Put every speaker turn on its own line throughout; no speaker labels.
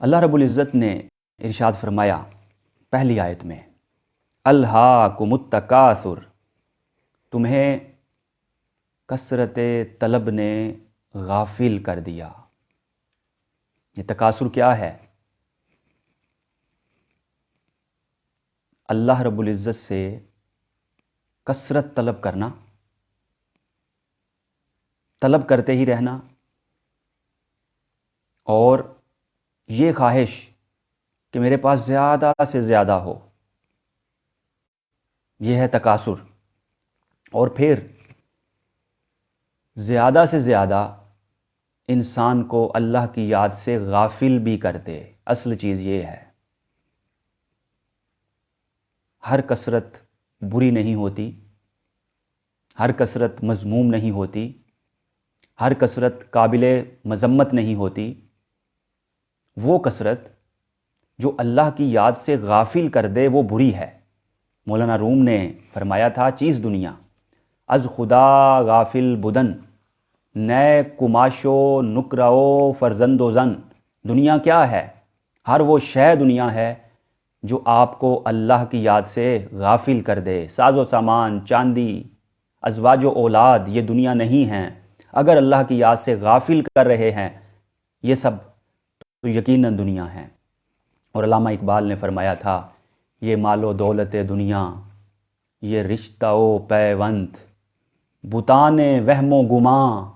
اللہ رب العزت نے ارشاد فرمایا پہلی آیت میں، الہاکم التکاثر، تمہیں کثرت طلب نے غافل کر دیا۔ یہ تکاثر کیا ہے؟ اللہ رب العزت سے کثرت طلب کرنا، طلب کرتے ہی رہنا، اور یہ خواہش کہ میرے پاس زیادہ سے زیادہ ہو، یہ ہے تکاثر۔ اور پھر زیادہ سے زیادہ انسان کو اللہ کی یاد سے غافل بھی کرتے۔ اصل چیز یہ ہے، ہر کثرت بری نہیں ہوتی، ہر کثرت مذموم نہیں ہوتی، ہر کثرت قابل مذمت نہیں ہوتی۔ وہ کثرت جو اللہ کی یاد سے غافل کر دے وہ بری ہے۔ مولانا روم نے فرمایا تھا، چیز دنیا از خدا غافل بدن، نئے کماشو نکرو فرزند و زن۔ دنیا کیا ہے؟ ہر وہ شے دنیا ہے جو آپ کو اللہ کی یاد سے غافل کر دے۔ ساز و سامان، چاندی، ازواج و اولاد یہ دنیا نہیں ہیں۔ اگر اللہ کی یاد سے غافل کر رہے ہیں یہ سب تو یقیناً دنیا ہیں۔ اور علامہ اقبال نے فرمایا تھا، یہ مال و دولت دنیا، یہ رشتہ و پیوند، بتان وہم و گماں،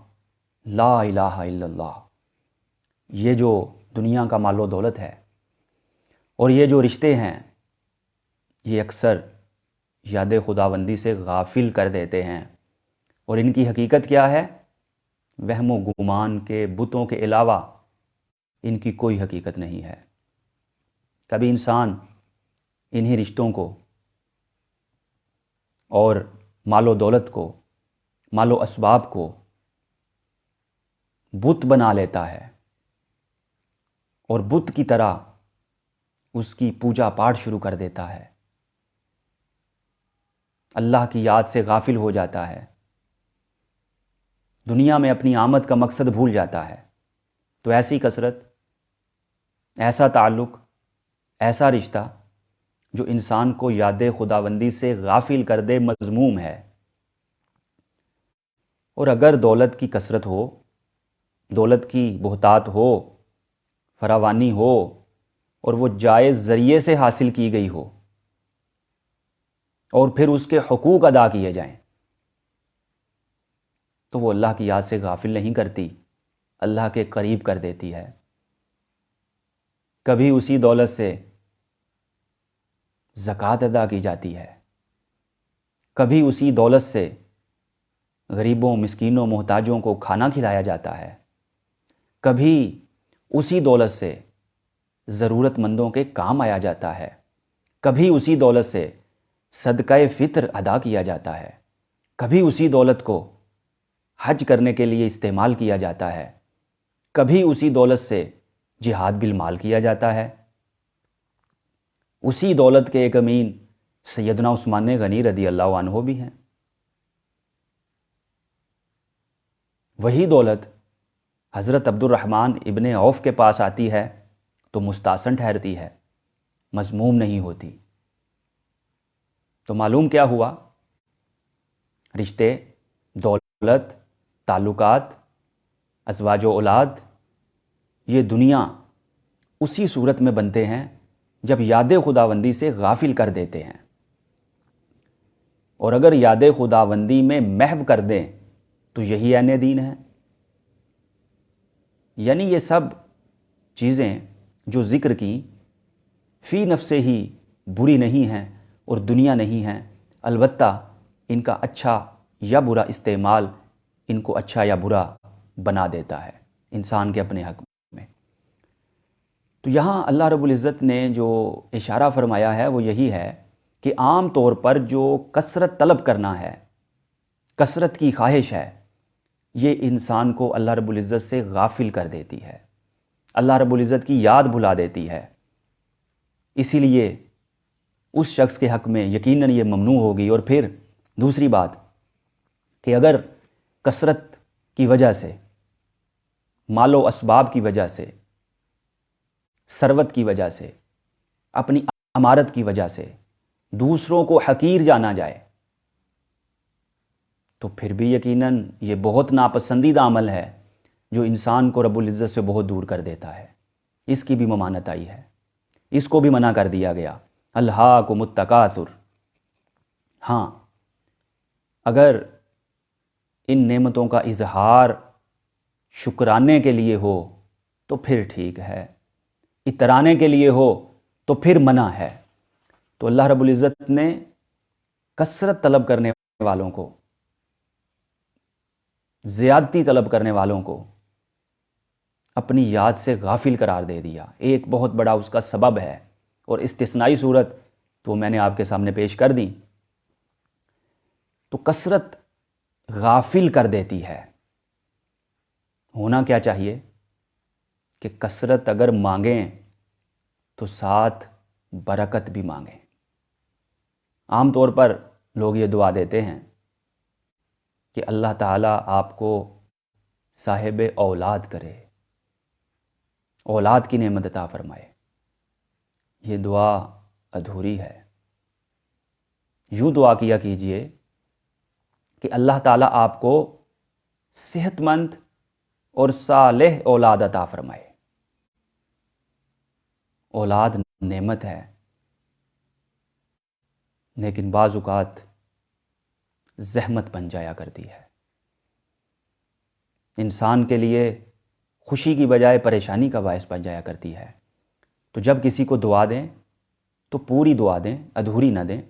لا الہ الا اللہ۔ یہ جو دنیا کا مال و دولت ہے اور یہ جو رشتے ہیں، یہ اکثر یاد خداوندی سے غافل کر دیتے ہیں۔ اور ان کی حقیقت کیا ہے؟ وہم و گمان کے بتوں کے علاوہ ان کی کوئی حقیقت نہیں ہے۔ کبھی انسان انہی رشتوں کو اور مال و دولت کو، مال و اسباب کو بت بنا لیتا ہے اور بت کی طرح اس کی پوجا پاٹ شروع کر دیتا ہے، اللہ کی یاد سے غافل ہو جاتا ہے، دنیا میں اپنی آمد کا مقصد بھول جاتا ہے۔ تو ایسی کثرت، ایسا تعلق، ایسا رشتہ جو انسان کو یاد خداوندی سے غافل کر دے مذموم ہے۔ اور اگر دولت کی کثرت ہو، دولت کی بہتات ہو، فراوانی ہو، اور وہ جائز ذریعے سے حاصل کی گئی ہو، اور پھر اس کے حقوق ادا کیے جائیں، تو وہ اللہ کی یاد سے غافل نہیں کرتی، اللہ کے قریب کر دیتی ہے۔ کبھی اسی دولت سے زکوٰۃ ادا کی جاتی ہے، کبھی اسی دولت سے غریبوں، مسکینوں، محتاجوں کو کھانا کھلایا جاتا ہے، کبھی اسی دولت سے ضرورت مندوں کے کام آیا جاتا ہے، کبھی اسی دولت سے صدقہ فطر ادا کیا جاتا ہے، کبھی اسی دولت کو حج کرنے کے لیے استعمال کیا جاتا ہے، کبھی اسی دولت سے جہاد بالمال کیا جاتا ہے۔ اسی دولت کے ایک امین سیدنا عثمان غنی رضی اللہ عنہ بھی ہیں۔ وہی دولت حضرت عبد الرحمن ابن عوف کے پاس آتی ہے تو مستحسن ٹھہرتی ہے، مذموم نہیں ہوتی۔ تو معلوم کیا ہوا؟ رشتے، دولت، تعلقات، ازواج و اولاد، یہ دنیا اسی صورت میں بنتے ہیں جب یاد خداوندی سے غافل کر دیتے ہیں۔ اور اگر یاد خداوندی میں محو کر دیں تو یہی عین دین ہے۔ یعنی یہ سب چیزیں جو ذکر کی فی نفس ہی بری نہیں ہیں اور دنیا نہیں ہیں، البتہ ان کا اچھا یا برا استعمال ان کو اچھا یا برا بنا دیتا ہے انسان کے اپنے حق میں۔ تو یہاں اللہ رب العزت نے جو اشارہ فرمایا ہے وہ یہی ہے کہ عام طور پر جو کثرت طلب کرنا ہے، کثرت کی خواہش ہے، یہ انسان کو اللہ رب العزت سے غافل کر دیتی ہے، اللہ رب العزت کی یاد بھلا دیتی ہے۔ اسی لیے اس شخص کے حق میں یقیناً یہ ممنوع ہوگی۔ اور پھر دوسری بات کہ اگر کثرت کی وجہ سے، مال و اسباب کی وجہ سے ثروت کی وجہ سے، اپنی امارت کی وجہ سے دوسروں کو حقیر جانا جائے تو پھر بھی یقیناً یہ بہت ناپسندیدہ عمل ہے جو انسان کو رب العزت سے بہت دور کر دیتا ہے۔ اس کی بھی ممانعت آئی ہے، اس کو بھی منع کر دیا گیا، الہاکم التکاثر۔ ہاں، اگر ان نعمتوں کا اظہار شکرانے کے لیے ہو تو پھر ٹھیک ہے، اترانے کے لیے ہو تو پھر منع ہے۔ تو اللہ رب العزت نے کثرت طلب کرنے والوں کو، زیادتی طلب کرنے والوں کو اپنی یاد سے غافل قرار دے دیا۔ ایک بہت بڑا اس کا سبب ہے، اور استثنائی صورت تو میں نے آپ کے سامنے پیش کر دی۔ تو کثرت غافل کر دیتی ہے۔ ہونا کیا چاہیے کہ کثرت اگر مانگیں تو ساتھ برکت بھی مانگیں۔ عام طور پر لوگ یہ دعا دیتے ہیں کہ اللہ تعالیٰ آپ کو صاحب اولاد کرے، اولاد کی نعمت عطا فرمائے۔ یہ دعا ادھوری ہے۔ یوں دعا کیا کیجئے کہ اللہ تعالیٰ آپ کو صحت مند اور صالح اولاد عطا فرمائے۔ اولاد نعمت ہے، لیکن بعض اوقات زحمت بن جایا کرتی ہے۔ انسان کے لیے خوشی کی بجائے پریشانی کا باعث بن جایا کرتی ہے۔ تو جب کسی کو دعا دیں تو پوری دعا دیں، ادھوری نہ دیں۔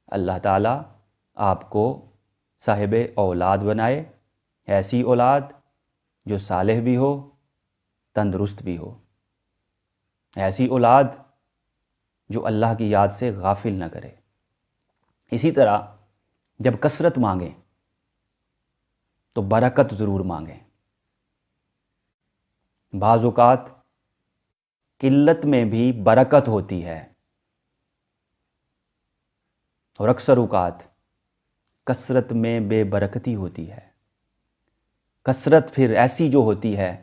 اللہ تعالیٰ آپ کو صاحب اولاد بنائے، ایسی اولاد جو صالح بھی ہو، تندرست بھی ہو، ایسی اولاد جو اللہ کی یاد سے غافل نہ کرے۔ اسی طرح جب کثرت مانگیں تو برکت ضرور مانگیں۔ بعض اوقات قلت میں بھی برکت ہوتی ہے، اور اکثر اوقات کثرت میں بے برکتی ہوتی ہے۔ کثرت پھر ایسی جو ہوتی ہے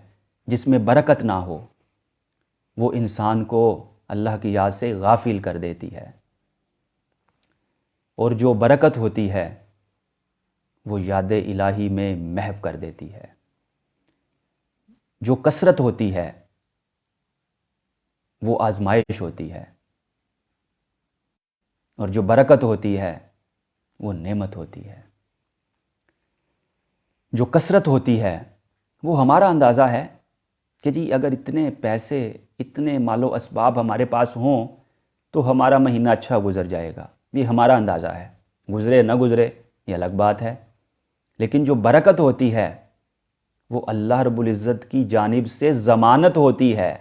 جس میں برکت نہ ہو، وہ انسان کو اللہ کی یاد سے غافل کر دیتی ہے، اور جو برکت ہوتی ہے وہ یاد الہی میں محو کر دیتی ہے۔ جو کثرت ہوتی ہے وہ آزمائش ہوتی ہے، اور جو برکت ہوتی ہے وہ نعمت ہوتی ہے۔ جو کثرت ہوتی ہے وہ ہمارا اندازہ ہے کہ جی اگر اتنے پیسے، اتنے مال و اسباب ہمارے پاس ہوں تو ہمارا مہینہ اچھا گزر جائے گا، یہ ہمارا اندازہ ہے۔ گزرے نہ گزرے یہ الگ بات ہے، لیکن جو برکت ہوتی ہے وہ اللہ رب العزت کی جانب سے ضمانت ہوتی ہے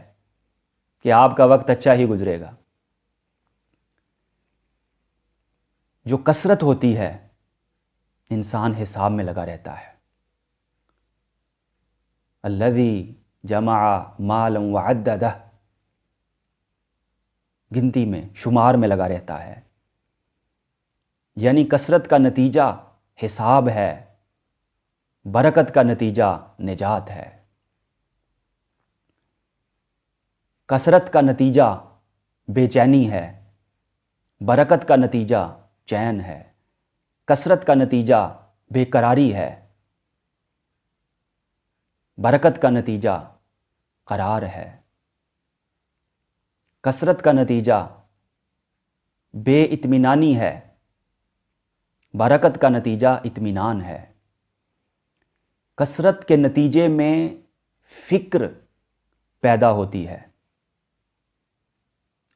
کہ آپ کا وقت اچھا ہی گزرے گا۔ جو کثرت ہوتی ہے انسان حساب میں لگا رہتا ہے۔ الذی جمع مالا وعددہ، گنتی میں، شمار میں لگا رہتا ہے۔ یعنی کثرت کا نتیجہ حساب ہے، برکت کا نتیجہ نجات ہے۔ کثرت کا نتیجہ بے چینی ہے، برکت کا نتیجہ چین ہے۔ کثرت کا نتیجہ بے قراری ہے، برکت کا نتیجہ قرار ہے۔ کثرت کا نتیجہ بے اطمینانی ہے، برکت کا نتیجہ اطمینان ہے۔ کثرت کے نتیجے میں فکر پیدا ہوتی ہے،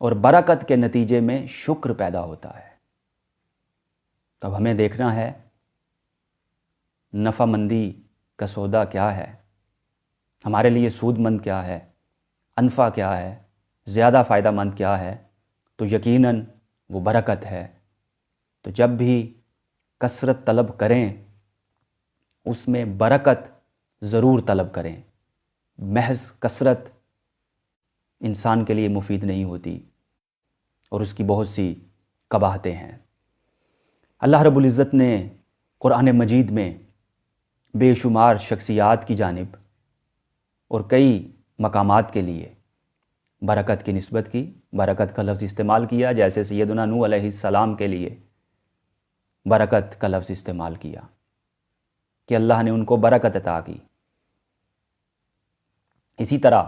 اور برکت کے نتیجے میں شکر پیدا ہوتا ہے۔ تو اب ہمیں دیکھنا ہے نفع مندی کا سودا کیا ہے، ہمارے لیے سود مند کیا ہے، انفع کیا ہے، زیادہ فائدہ مند کیا ہے۔ تو یقیناً وہ برکت ہے۔ تو جب بھی کثرت طلب کریں اس میں برکت ضرور طلب کریں۔ محض کثرت انسان کے لیے مفید نہیں ہوتی، اور اس کی بہت سی قباحتیں ہیں۔ اللہ رب العزت نے قرآن مجید میں بے شمار شخصیات کی جانب اور کئی مقامات کے لیے برکت کی نسبت کی، برکت کا لفظ استعمال کیا، جیسے سیدنا نوح علیہ السلام کے لیے برکت کا لفظ استعمال کیا کہ اللہ نے ان کو برکت عطا کی۔ اسی طرح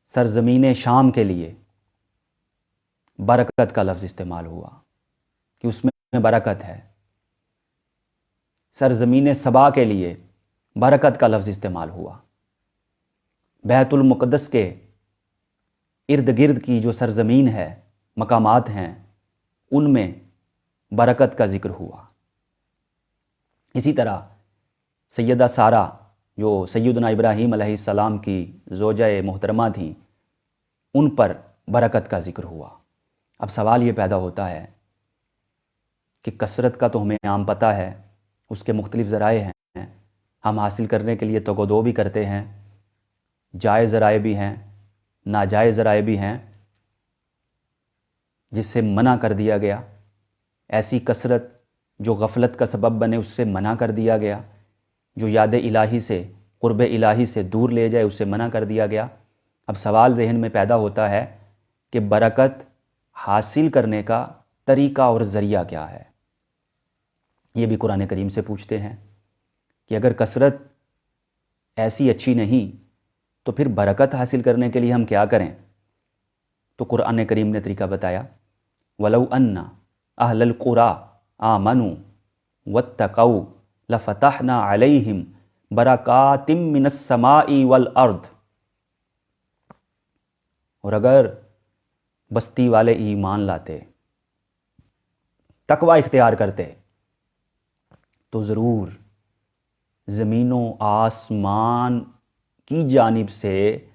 سرزمین شام کے لیے برکت کا لفظ استعمال ہوا کہ اس میں برکت ہے۔ سرزمین سبا کے لیے برکت کا لفظ استعمال ہوا۔ بیت المقدس کے ارد گرد کی جو سرزمین ہے، مقامات ہیں، ان میں برکت کا ذکر ہوا۔ اسی طرح سیدہ سارہ جو سیدنا ابراہیم علیہ السلام کی زوجہ محترمہ تھیں، ان پر برکت کا ذکر ہوا۔ اب سوال یہ پیدا ہوتا ہے کہ کثرت کا تو ہمیں عام پتہ ہے، اس کے مختلف ذرائع ہیں، ہم حاصل کرنے کے لیے تگ بھی کرتے ہیں، جائز ذرائع بھی ہیں، ناجائز ذرائع بھی ہیں، جس سے منع کر دیا گیا۔ ایسی کثرت جو غفلت کا سبب بنے، اس سے منع کر دیا گیا۔ جو یاد الہی سے، قرب الہی سے دور لے جائے، اس سے منع کر دیا گیا۔ اب سوال ذہن میں پیدا ہوتا ہے کہ برکت حاصل کرنے کا طریقہ اور ذریعہ کیا ہے؟ یہ بھی قرآن کریم سے پوچھتے ہیں کہ اگر کثرت ایسی اچھی نہیں تو پھر برکت حاصل کرنے کے لیے ہم کیا کریں؟ تو قرآن کریم نے طریقہ بتایا، وَلَوْ أَنَّ أَهْلَ الْقُرَىٰ آمَنُوا وَاتَّقَوْا لَفَتَحْنَا عَلَيْهِمْ بَرَكَاتٍ مِّنَ السَّمَاءِ وَالْأَرْضِ۔ اور اگر بستی والے ایمان لاتے، تقوی اختیار کرتے، تو ضرور زمین و آسمان کی جانب سے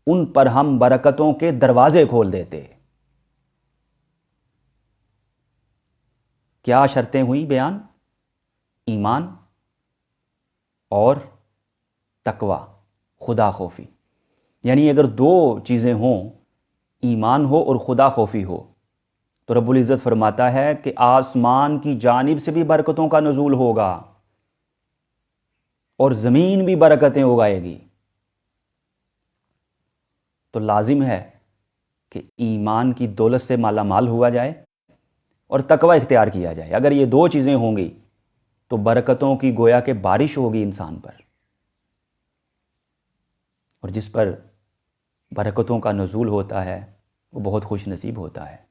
ان پر ہم برکتوں کے دروازے کھول دیتے۔ کیا شرطیں ہوئیں بیان؟ ایمان اور تقوی، خدا خوفی۔ یعنی اگر دو چیزیں ہوں، ایمان ہو اور خدا خوفی ہو، تو رب العزت فرماتا ہے کہ آسمان کی جانب سے بھی برکتوں کا نزول ہوگا اور زمین بھی برکتیں اگائے گی۔ تو لازم ہے کہ ایمان کی دولت سے مالا مال ہوا جائے اور تقوی اختیار کیا جائے۔ اگر یہ دو چیزیں ہوں گی تو برکتوں کی گویا کہ بارش ہوگی انسان پر، اور جس پر برکتوں کا نزول ہوتا ہے وہ بہت خوش نصیب ہوتا ہے۔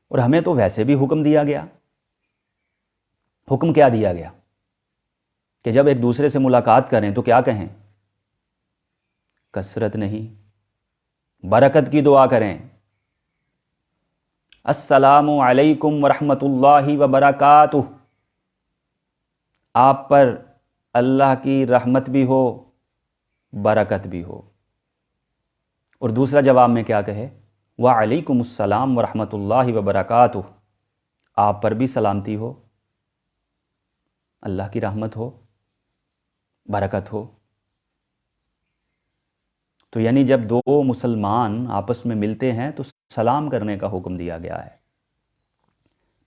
اور ہمیں تو ویسے بھی حکم دیا گیا۔ حکم کیا دیا گیا؟ کہ جب ایک دوسرے سے ملاقات کریں تو کیا کہیں؟ کثرت نہیں، برکت کی دعا کریں۔ السلام علیکم ورحمۃ اللہ وبرکاتہ۔ آپ پر اللہ کی رحمت بھی ہو، برکت بھی ہو۔ اور دوسرا جواب میں کیا کہے؟ وعلیکم السلام ورحمۃ اللہ وبرکاتہ۔ آپ پر بھی سلامتی ہو، اللہ کی رحمت ہو، برکت ہو۔ تو یعنی جب دو مسلمان آپس میں ملتے ہیں تو سلام کرنے کا حکم دیا گیا ہے۔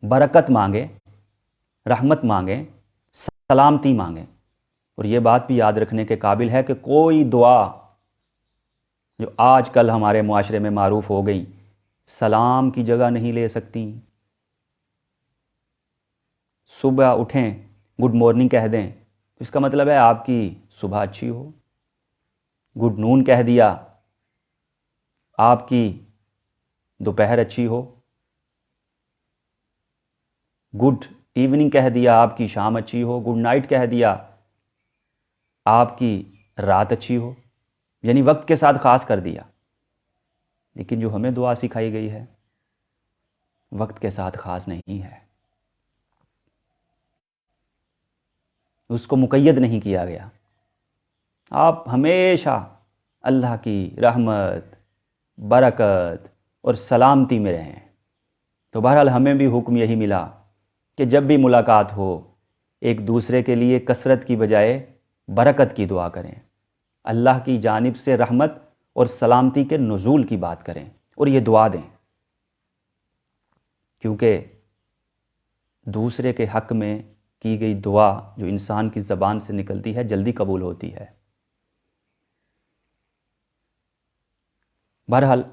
برکت مانگیں، رحمت مانگیں، سلامتی مانگیں۔ اور یہ بات بھی یاد رکھنے کے قابل ہے کہ کوئی دعا جو آج کل ہمارے معاشرے میں معروف ہو گئی، سلام کی جگہ نہیں لے سکتی۔ صبح اٹھیں، گڈ مارننگ کہہ دیں، اس کا مطلب ہے آپ کی صبح اچھی ہو۔ گڈ نون کہہ دیا، آپ کی دوپہر اچھی ہو۔ گڈ ایوننگ کہہ دیا، آپ کی شام اچھی ہو۔ گڈ نائٹ کہہ دیا، آپ کی رات اچھی ہو۔ یعنی وقت کے ساتھ خاص کر دیا۔ لیکن جو ہمیں دعا سکھائی گئی ہے، وقت کے ساتھ خاص نہیں ہے، اس کو مقید نہیں کیا گیا۔ آپ ہمیشہ اللہ کی رحمت، برکت اور سلامتی میں رہیں۔ تو بہرحال ہمیں بھی حکم یہی ملا کہ جب بھی ملاقات ہو، ایک دوسرے کے لیے کثرت کی بجائے برکت کی دعا کریں، اللہ کی جانب سے رحمت اور سلامتی کے نزول کی بات کریں اور یہ دعا دیں، کیونکہ دوسرے کے حق میں کی گئی دعا جو انسان کی زبان سے نکلتی ہے جلدی قبول ہوتی ہے۔ بہرحال